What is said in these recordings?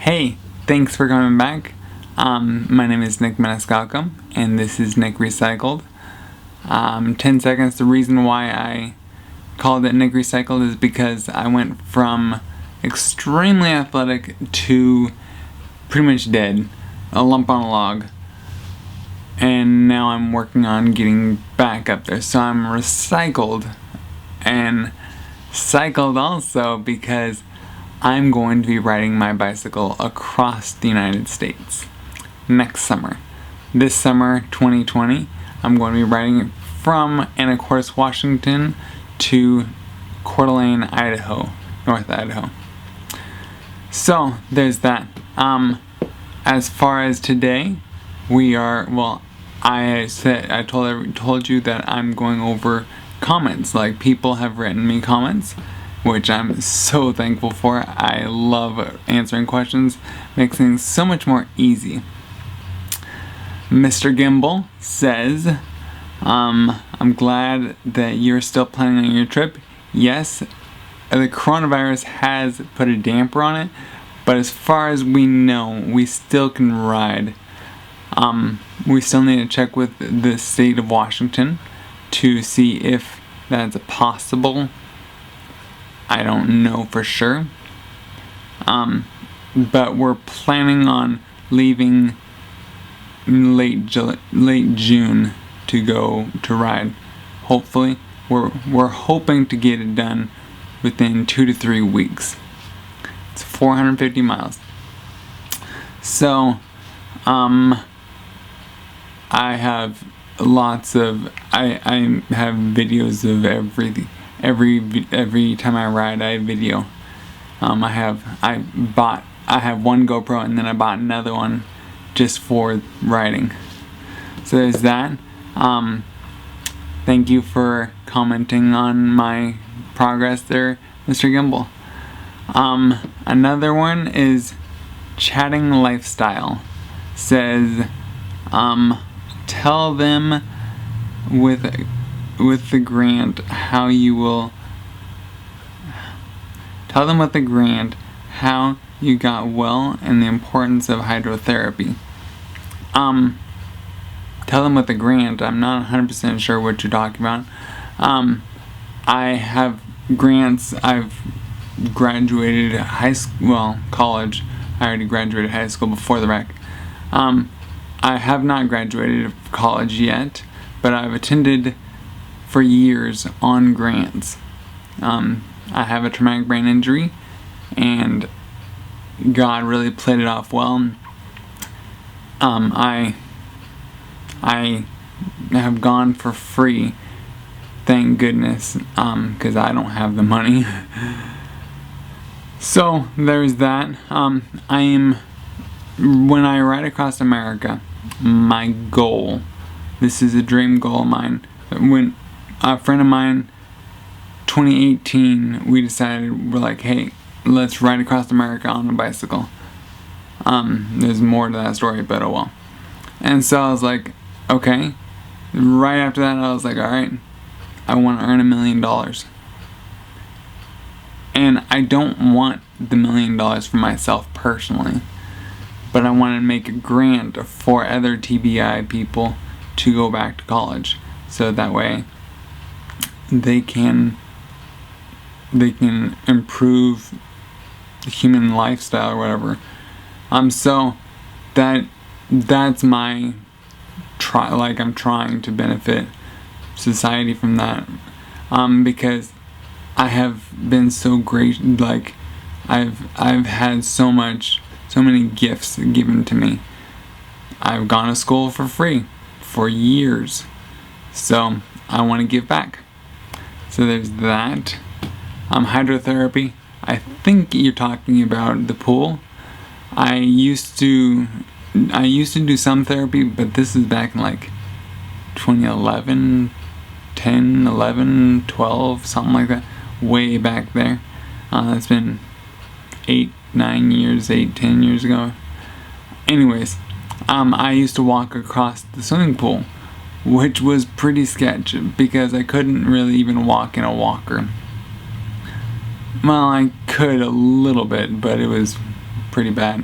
Hey, thanks for coming back. My name is Nick Maniscalco, and this is Nick Recycled. 10 seconds. The reason why I called it Nick Recycled is because I went from extremely athletic to pretty much dead, a lump on a log, and now I'm working on getting back up there. So I'm recycled, and cycled also because I'm going to be riding my bicycle across the United States next summer. This summer, 2020, I'm going to be riding it from Anacortes, Washington to Coeur d'Alene, Idaho, North Idaho. So there's that. As far as today, I told you that I'm going over comments. Like, people have written me comments, which I'm so thankful for. I love answering questions. Makes things so much more easy. Mr. Gimbal says, I'm glad that you're still planning on your trip. Yes, the coronavirus has put a damper on it, but as far as we know, we still can ride. We still need to check with the state of Washington to see if that's possible. I don't know for sure. But we're planning on leaving late June to go to ride. Hopefully, we're hoping to get it done within 2 to 3 weeks. It's 450 miles. So, I have lots of I have videos of every time I ride. I have video. I have one GoPro, and then I bought another one just for riding. So there's that. Thank you for commenting on my progress there, Mr. Gimbal. Another one is Chatting Lifestyle. Says, tell them with the grant how you will. Tell them with the grant how you got well and the importance of hydrotherapy. Tell them with the grant. I'm not 100% sure what you're talking about. I have grants. I've graduated college. I already graduated high school before the wreck. I have not graduated college yet, but I've attended for years on grants. I have a traumatic brain injury, and God really played it off well. I have gone for free, thank goodness, because I don't have the money. So there's that. When I ride across America, my goal, this is a dream goal of mine. When a friend of mine, 2018, we decided, we're like, hey, let's ride across America on a bicycle. There's more to that story, but oh well. And so I was like, okay. Right after that, I was like, alright, I want to earn $1 million. And I don't want the $1 million for myself personally, but I want to make a grant for other TBI people to go back to college, so that way they can improve the human lifestyle or whatever. So that's my I'm trying to benefit society from that, because I have been so great. Like, I've had so many gifts given to me. I've gone to school for free for years, so I want to give back. So there's that. Hydrotherapy. I think you're talking about the pool. I used to do some therapy, but this is back in like 2011, 10, 11, 12, something like that. Way back there. It's been 10 years ago. Anyways, I used to walk across the swimming pool, which was pretty sketch because I couldn't really even walk in a walker. Well, I could a little bit, but it was pretty bad.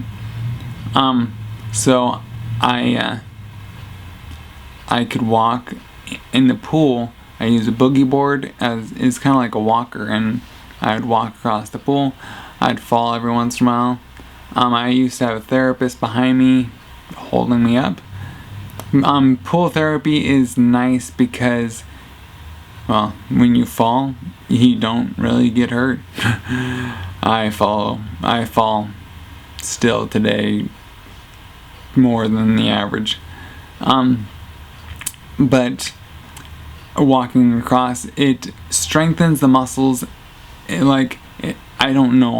So I could walk in the pool. I use a boogie board as is kind of like a walker, and I would walk across the pool. I'd fall every once in a while. I used to have a therapist behind me holding me up. Pool therapy is nice because, well, when you fall, you don't really get hurt. I fall still today more than the average. But walking across, it strengthens the muscles. I don't know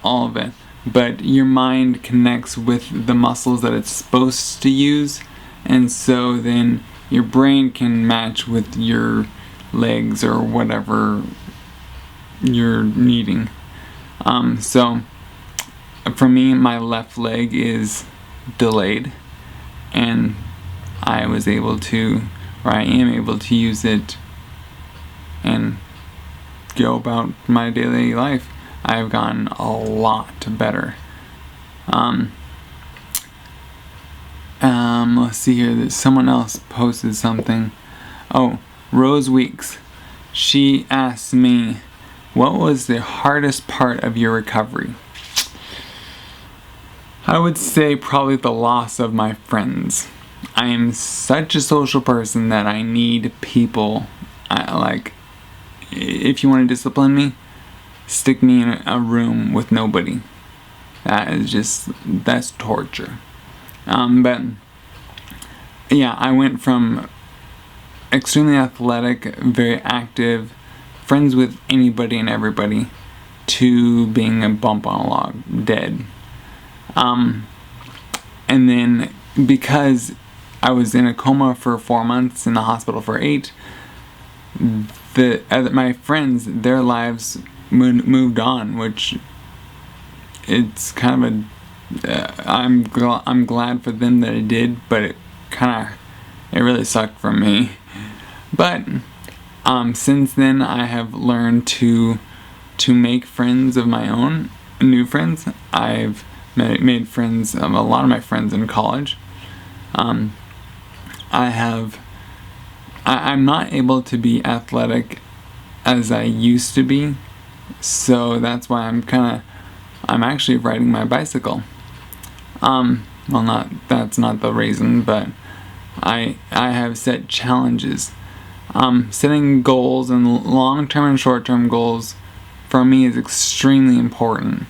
all of it, but your mind connects with the muscles that it's supposed to use, and so then your brain can match with your legs or whatever you're needing. So for me, my left leg is delayed, and I am able to use it and go about my daily life. I've gotten a lot better. Let's see here. Someone else posted something. Oh, Rose Weeks. She asked me, what was the hardest part of your recovery? I would say probably the loss of my friends. I am such a social person that I need people. If you want to discipline me, stick me in a room with nobody. That's torture. But yeah, I went from extremely athletic, very active, friends with anybody and everybody, to being a bump on a log, dead. And then because I was in a coma for 4 months, in the hospital for 8, my friends, their lives moved on, which it's kind of I'm glad for them that it did, but it really sucked for me. But since then, I have learned to make friends of my own, new friends. I've made friends of a lot of my friends in college. I'm not able to be athletic as I used to be, so that's why I'm actually riding my bicycle. That's not the reason, but I have set challenges. Setting goals, and long-term and short-term goals for me is extremely important.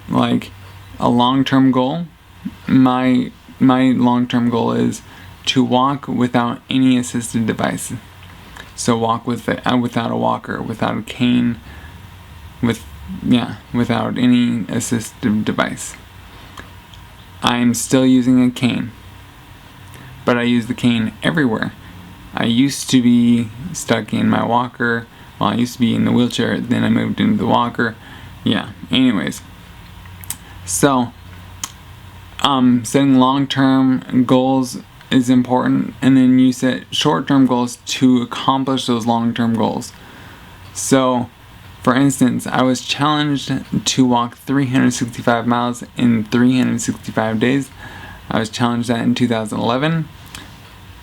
Like a long-term goal, my long-term goal is to walk without any assisted device. So walk without a walker, without a cane, without any assistive device. I'm still using a cane, but I use the cane everywhere. I used to be stuck in my walker. Well, I used to be in the wheelchair, then I moved into the walker. Yeah, anyways. So, setting long-term goals is important, and then you set short-term goals to accomplish those long-term goals. So, for instance, I was challenged to walk 365 miles in 365 days. I was challenged that in 2011.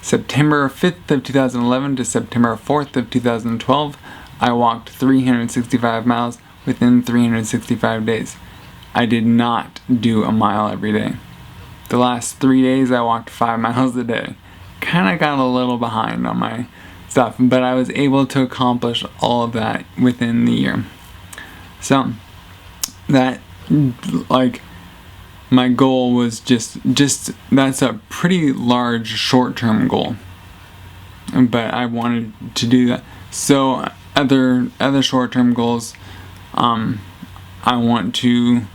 September 5th of 2011 to September 4th of 2012, I walked 365 miles within 365 days. I did not do a mile every day. The last 3 days I walked 5 miles a day. Kinda got a little behind on my stuff, but I was able to accomplish all of that within the year. So, that, my goal was just that's a pretty large short-term goal, but I wanted to do that. So other short-term goals, I want to,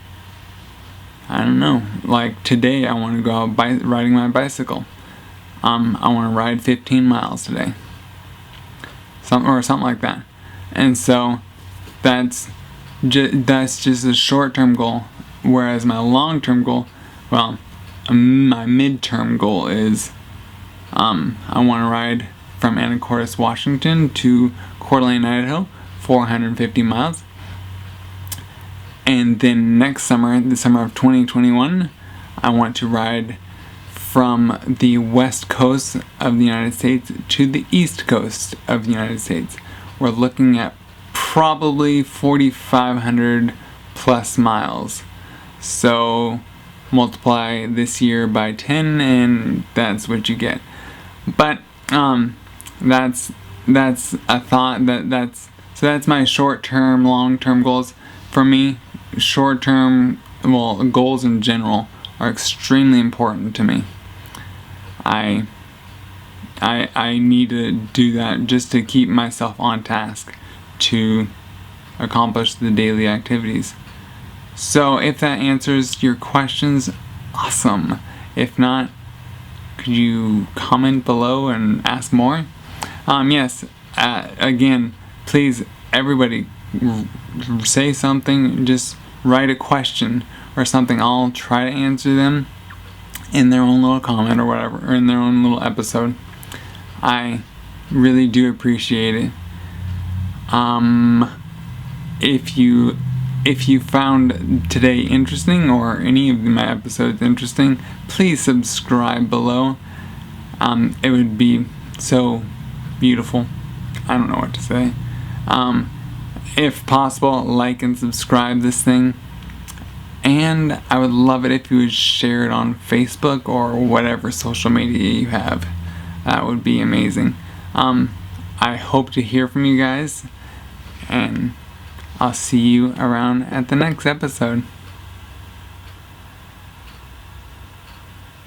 like today I want to go out riding my bicycle. I want to ride 15 miles today, something like that. And so that's just a short-term goal. Whereas my long-term goal, my mid-term goal is, I want to ride from Anacortes, Washington to Coeur d'Alene, Idaho, 450 miles. And then next summer, the summer of 2021, I want to ride from the west coast of the United States to the east coast of the United States. We're looking at probably 4,500 plus miles. So multiply this year by 10 and that's what you get. But that's a thought that's my short-term, long-term goals. For me, short-term, goals in general are extremely important to me. I need to do that just to keep myself on task to accomplish the daily activities. So if that answers your questions, awesome. If not, could you comment below and ask more? Yes, again, please, everybody, say something, just write a question or something. I'll try to answer them in their own little comment or whatever, or in their own little episode. I really do appreciate it. If you found today interesting or any of my episodes interesting, please subscribe below. It would be so beautiful. I don't know what to say. If possible, like and subscribe this thing. And I would love it if you would share it on Facebook or whatever social media you have. That would be amazing. I hope to hear from you guys, and I'll see you around at the next episode.